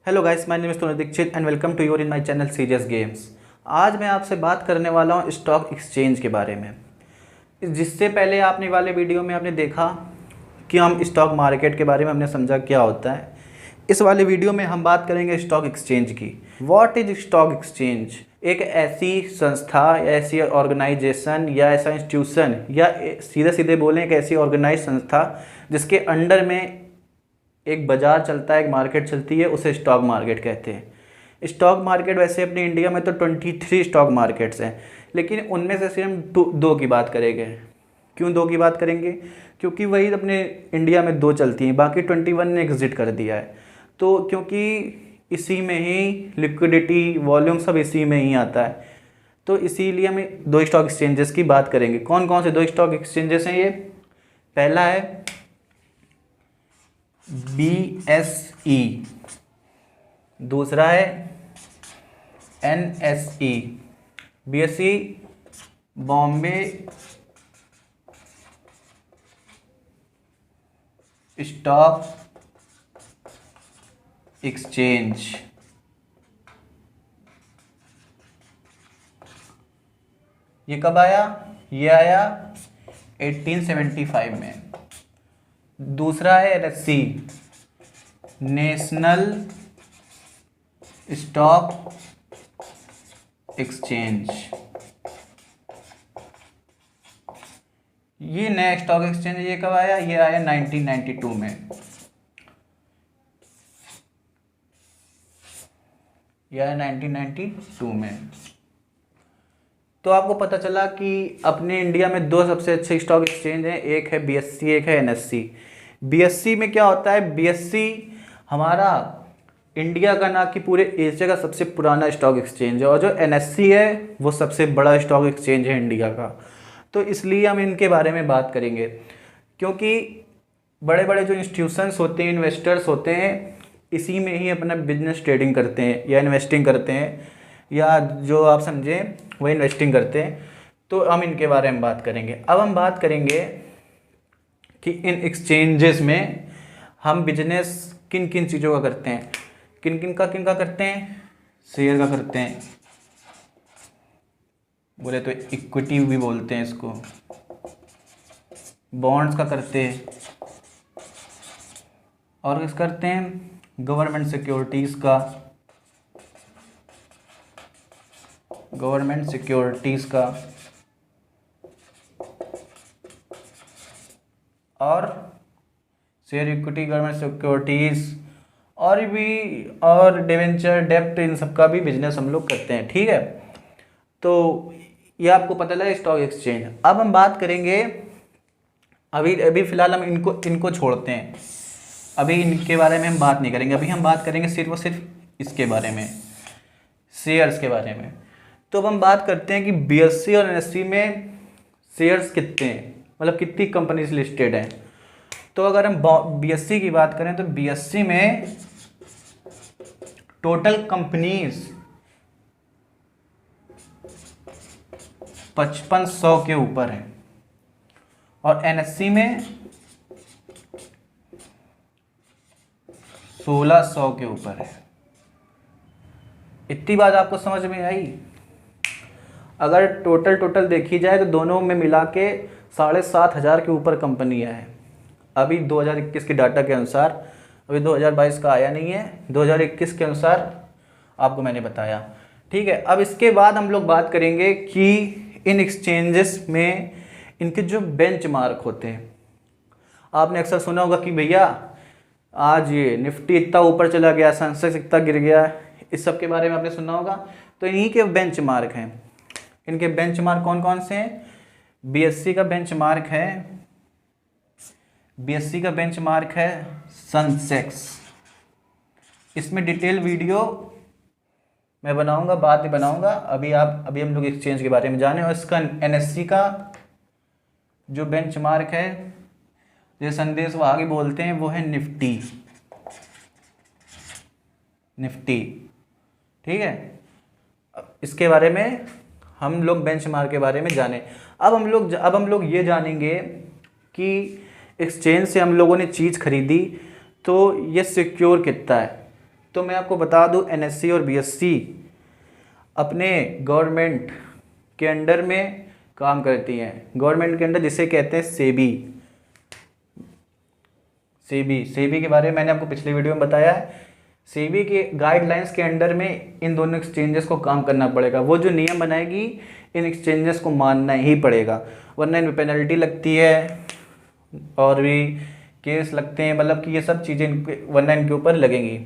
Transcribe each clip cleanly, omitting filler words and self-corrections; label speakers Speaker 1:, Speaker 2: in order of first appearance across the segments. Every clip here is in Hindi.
Speaker 1: Hello guys, my name is Toni Dikshit and welcome to your in my channel serious games. आज मैं आपसे बात करने वाला हूँ स्टॉक एक्सचेंज के बारे में। जिससे पहले आपने वाले वीडियो में आपने देखा कि हम स्टॉक मार्केट के बारे में हमने समझा क्या होता है। इस वाले वीडियो में हम बात करेंगे स्टॉक एक्सचेंज की। What is stock exchange? एक ऐसी संस्था या ऐसी ऑर्गेनाइजेशन या ऐसा इंस्टीट्यूशन या सीधे सीधे बोलें एक ऐसी ऑर्गेनाइज संस्था जिसके अंडर में एक बाज़ार चलता है, एक मार्केट चलती है, उसे स्टॉक मार्केट कहते हैं। स्टॉक मार्केट वैसे अपने इंडिया में तो 23 स्टॉक मार्केट्स हैं, लेकिन उनमें से सिर्फ दो की बात करेंगे। क्यों दो की बात करेंगे? क्योंकि वही अपने इंडिया में दो चलती हैं, बाकी 21 ने एग्जिट कर दिया है। तो क्योंकि इसी में ही लिक्विडिटी, वॉल्यूम सब इसी में ही आता है, तो इसीलिए हम दो स्टॉक एक्सचेंजेस की बात करेंगे। कौन कौन से दो स्टॉक एक्सचेंजेस हैं ये? पहला है BSE, दूसरा है NSE। BSE Bombay stock exchange. ये कब आया? ये आया 1875 में। दूसरा है NSE, नेशनल स्टॉक एक्सचेंज। ये नया स्टॉक एक्सचेंज ये कब आया? ये आया 1992 में। यह है 1992 में। तो आपको पता चला कि अपने इंडिया में दो सबसे अच्छे स्टॉक एक्सचेंज हैं, एक है BSE, एक है NSE। BSE में क्या होता है? BSE हमारा इंडिया का ना कि पूरे एशिया का सबसे पुराना स्टॉक एक्सचेंज है, और जो NSE है वो सबसे बड़ा स्टॉक एक्सचेंज है इंडिया का। तो इसलिए हम इनके बारे में बात करेंगे, क्योंकि बड़े बड़े जो इंस्टीट्यूशंस होते हैं, इन्वेस्टर्स होते हैं, इसी में ही अपना बिजनेस ट्रेडिंग करते हैं या इन्वेस्टिंग करते हैं, या जो आप समझें वो इन्वेस्टिंग करते हैं। तो हम इनके बारे में बात करेंगे। अब हम बात करेंगे कि इन एक्सचेंजेस में हम बिजनेस किन किन चीज़ों का करते हैं। किन किन का करते हैं? शेयर का करते हैं, बोले तो इक्विटी भी बोलते हैं इसको। बॉन्ड्स का करते हैं, और किस करते हैं? गवर्नमेंट सिक्योरिटीज़ का, गवर्नमेंट सिक्योरिटीज़ का, और शेयर इक्विटी, गवर्नमेंट सिक्योरिटीज़, और भी, और डिवेंचर, डेप्ट, इन सब का भी बिजनेस हम लोग करते हैं। ठीक है, तो ये आपको पता लगा स्टॉक एक्सचेंज। अब हम बात करेंगे, अभी फ़िलहाल हम इनको छोड़ते हैं, अभी इनके बारे में हम बात नहीं करेंगे। अभी हम बात करेंगे सिर्फ और सिर्फ इसके बारे में, शेयर्स के बारे में। तो अब हम बात करते हैं कि BSE और NSE में शेयर्स कितने हैं, मतलब कितनी कंपनीज लिस्टेड हैं। तो अगर हम BSE की बात करें तो BSE में टोटल कंपनीज 5500 के ऊपर है, और NSE में 1600 के ऊपर है। इतनी बात आपको समझ में आई? अगर टोटल देखी जाए तो दोनों में मिला के 7500 के ऊपर कंपनियां हैं अभी 2021 के डाटा के अनुसार। अभी 2022 का आया नहीं है, 2021 के अनुसार आपको मैंने बताया। ठीक है, अब इसके बाद हम लोग बात करेंगे कि इन एक्सचेंजेस में इनके जो बेंचमार्क होते हैं। आपने अक्सर सुना होगा कि भैया आज ये निफ्टी इतना ऊपर चला गया, सेंसेक्स इतना गिर गया, इस सब के बारे में आपने सुना होगा। तो इन्हीं के बेंचमार्क हैं। इनके बेंचमार्क कौन कौन से हैं? BSE का बेंचमार्क है, BSE का बेंचमार्क है सेंसेक्स। इसमें डिटेल वीडियो मैं बनाऊंगा, बाद में बनाऊंगा। अभी हम लोग एक्सचेंज के बारे में जाने। और इसका NSE का जो बेंचमार्क है, जो संदेश वो आगे बोलते हैं, वो है निफ्टी। ठीक है, इसके बारे में हम लोग बेंचमार्क के बारे में जाने। अब हम लोग ये जानेंगे कि एक्सचेंज से हम लोगों ने चीज़ खरीदी तो ये सिक्योर कितना है। तो मैं आपको बता दूं एनएससी और बीएससी अपने गवर्नमेंट के अंडर में काम करती हैं। गवर्नमेंट के अंडर जिसे कहते हैं सेबी। सेबी के बारे में मैंने आपको पिछले वीडियो में बताया है। सेबी के गाइडलाइंस के अंडर में इन दोनों एक्सचेंजेस को काम करना पड़ेगा। वो जो नियम बनाएगी इन एक्सचेंजेस को मानना ही पड़ेगा, वरना इनमें पेनल्टी लगती है और भी केस लगते हैं, मतलब कि ये सब चीज़ें वरना इनके ऊपर लगेंगी।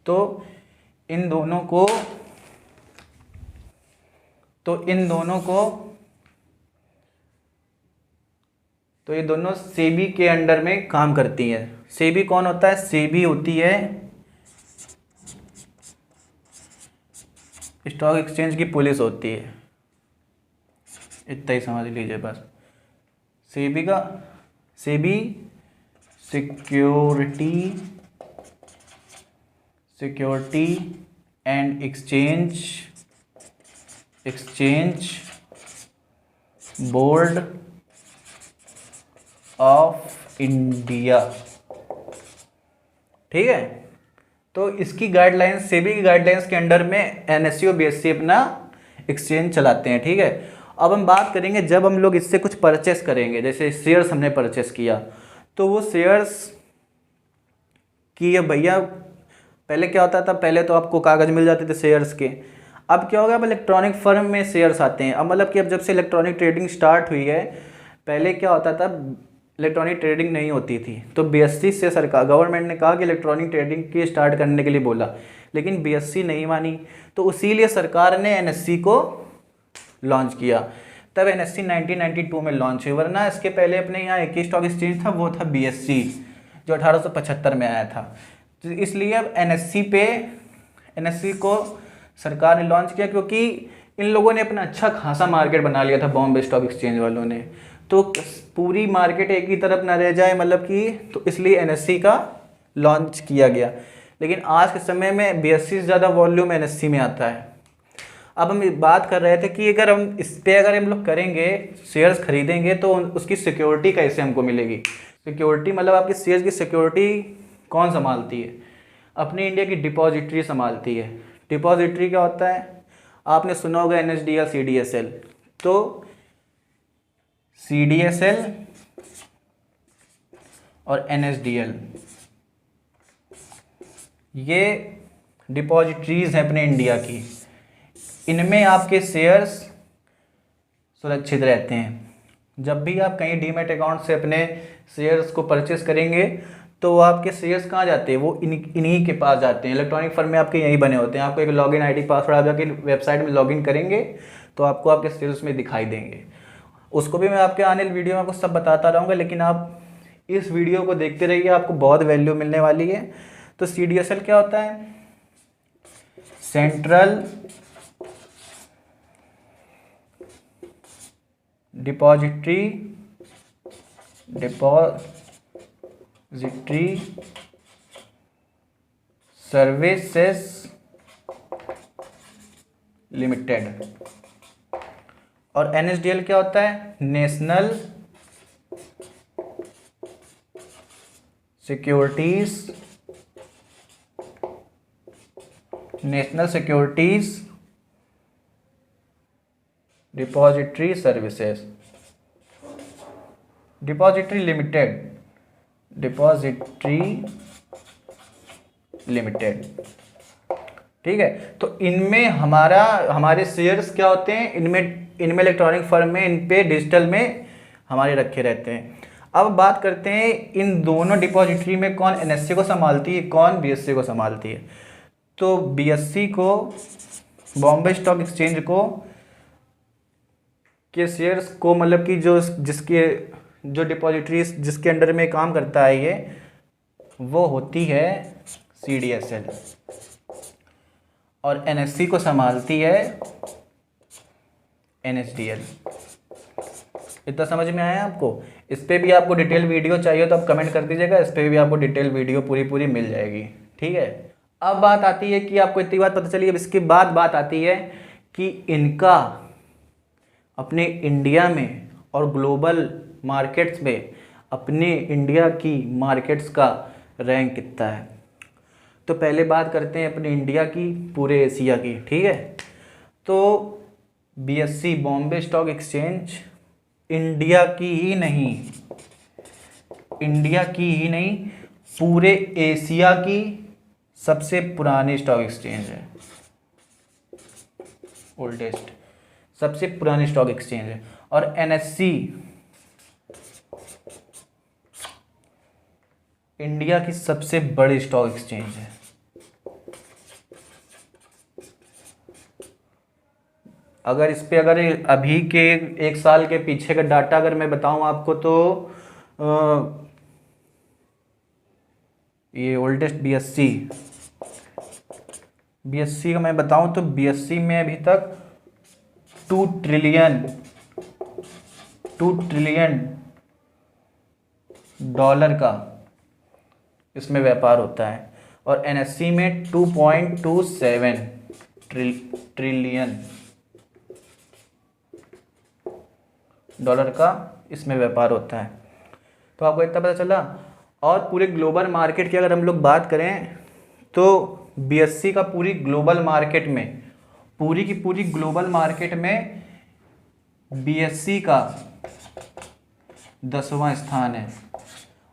Speaker 1: तो इन दोनों को ये दोनों सेबी के अंडर में काम करती हैं। सेबी कौन होता है? सेबी होती है स्टॉक एक्सचेंज की पुलिस होती है, इतना ही समझ लीजिए बस। SEBI security and exchange board of India, ठीक है। तो इसकी गाइडलाइंस, सेबी की गाइडलाइंस के अंडर में एनएससी और बीएससी अपना एक्सचेंज चलाते हैं, ठीक है। अब हम बात करेंगे जब हम लोग इससे कुछ परचेस करेंगे, जैसे शेयर्स हमने परचेस किया, तो वो शेयर्स की ये भैया पहले क्या होता था, पहले तो आपको कागज़ मिल जाते थे शेयर्स के। अब क्या हो गया, अब इलेक्ट्रॉनिक फर्म में शेयर्स आते हैं। अब मतलब कि अब जब से इलेक्ट्रॉनिक ट्रेडिंग स्टार्ट हुई है, पहले क्या होता था इलेक्ट्रॉनिक ट्रेडिंग नहीं होती थी, तो बीएससी से सरकार गवर्नमेंट ने कहा कि इलेक्ट्रॉनिक ट्रेडिंग की स्टार्ट करने के लिए बोला, लेकिन बीएससी नहीं मानी, तो इसीलिए सरकार ने एनएससी को लॉन्च किया। तब एनएससी 1992 में लॉन्च हुई, वरना इसके पहले अपने यहाँ एक ही स्टॉक एक्सचेंज था, वो था बीएससी, जो 1875 में आया था। तो इसलिए अब एनएससी को सरकार ने लॉन्च किया, क्योंकि इन लोगों ने अपना अच्छा खासा मार्केट बना लिया था, बॉम्बे स्टॉक एक्सचेंज वालों ने। तो पूरी मार्केट एक ही तरफ ना रह जाए, मतलब कि, तो इसलिए एनएससी का लॉन्च किया गया। लेकिन आज के समय में बीएससी से ज़्यादा वॉल्यूम एनएससी में आता है। अब हम बात कर रहे थे कि अगर हम लोग करेंगे, शेयर्स खरीदेंगे, तो उसकी सिक्योरिटी कैसे हमको मिलेगी। सिक्योरिटी मतलब आपके शेयर्स की सिक्योरिटी कौन संभालती है? अपनी इंडिया की डिपॉजिटरी संभालती है। डिपॉजिटरी क्या होता है? आपने सुना होगा एनएसडीएल, सीडीएसएल। तो सीडीएसएल और एनएसडीएल ये डिपॉजिटरीज हैं अपने इंडिया की। इनमें आपके शेयर्स सुरक्षित रहते हैं। जब भी आप कहीं डीमैट अकाउंट से अपने शेयर्स को परचेस करेंगे, तो वो आपके शेयर्स कहाँ जाते हैं? वो इन्हीं के पास जाते हैं। इलेक्ट्रॉनिक फर्म में आपके यहीं बने होते हैं। आपको एक लॉगिन आईडी पासवर्ड, आप जाके वेबसाइट में लॉगिन करेंगे तो आपको आपके शेयर्स में दिखाई देंगे। उसको भी मैं आपके आने वाली वीडियो में आपको सब बताता रहूँगा, लेकिन आप इस वीडियो को देखते रहिए, आपको बहुत वैल्यू मिलने वाली है। तो सीडीएसएल क्या होता है? Central depository services limited. और एनएसडीएल क्या होता है? National securities depository services, depository limited, ठीक है। तो इनमें हमारे शेयर्स क्या होते हैं? इनमें इलेक्ट्रॉनिक फर्म में, इन पे डिजिटल में हमारे रखे रहते हैं। अब बात करते हैं इन दोनों डिपॉजिटरी में कौन एनएससी को संभालती है, कौन बीएससी को संभालती है। तो बीएससी को, बॉम्बे स्टॉक एक्सचेंज को, के शेयर्स को, मतलब कि जो डिपॉजिटरीज जिसके अंडर में काम करता है ये, वो होती है सीडीएसएल, और एनएससी को संभालती है एनएसडीएल। इतना समझ में आया आपको? इस पर भी आपको डिटेल वीडियो चाहिए तो आप कमेंट कर दीजिएगा, इस पर भी आपको डिटेल वीडियो पूरी मिल जाएगी, ठीक है। अब बात आती है कि आपको इतनी बात पता चली, अब इसके बाद बात आती है कि इनका अपने इंडिया में और ग्लोबल मार्केट्स में अपने इंडिया की मार्केट्स का रैंक कितना है। तो पहले बात करते हैं अपने इंडिया की, पूरे एशिया की, ठीक है। तो BSE Bombay stock exchange India की ही नहीं पूरे एशिया की सबसे पुरानी स्टॉक एक्सचेंज है, ओल्डेस्ट, सबसे पुरानी स्टॉक एक्सचेंज है। और NSE इंडिया की सबसे बड़ी स्टॉक एक्सचेंज है। अगर इस पे अगर अभी के 1 साल के पीछे का डाटा अगर मैं बताऊं आपको तो ये ओल्डेस्ट BSE का मैं बताऊं तो BSE में अभी तक 2 ट्रिलियन डॉलर का इसमें व्यापार होता है, और NSE में 2.27 ट्रिलियन डॉलर का इसमें व्यापार होता है। तो आपको इतना पता चला। और पूरे ग्लोबल मार्केट की अगर हम लोग बात करें तो BSE का पूरी ग्लोबल मार्केट में, पूरी की पूरी ग्लोबल मार्केट में BSE का 10वां स्थान है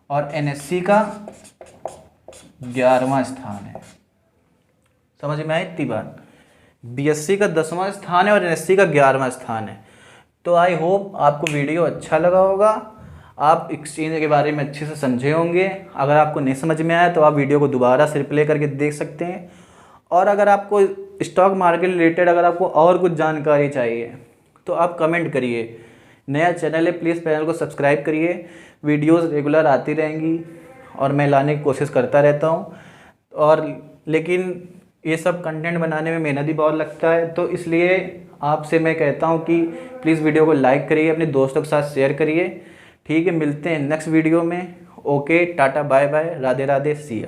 Speaker 1: और NSE का 11वां स्थान है। समझ में आई इतनी बात? BSE का 10वां स्थान है और NSE का 11वां स्थान है। तो आई होप आपको वीडियो अच्छा लगा होगा, आप एक्सचेंज के बारे में अच्छे से समझे होंगे। अगर आपको नहीं समझ में आया तो आप वीडियो को दोबारा से रिप्ले करके देख सकते हैं। और अगर आपको स्टॉक मार्केट रिलेटेड अगर आपको और कुछ जानकारी चाहिए तो आप कमेंट करिए। नया चैनल है, प्लीज़ चैनल को सब्सक्राइब करिए। वीडियोस रेगुलर आती रहेंगी और मैं लाने की कोशिश करता रहता हूँ। और लेकिन ये सब कंटेंट बनाने में मेहनत भी बहुत लगता है, तो इसलिए आपसे मैं कहता हूँ कि प्लीज़ वीडियो को लाइक करिए, अपने दोस्तों के साथ शेयर करिए। ठीक है, मिलते हैं नेक्स्ट वीडियो में। Okay, tata, bye bye, Radhe Radhe, see you.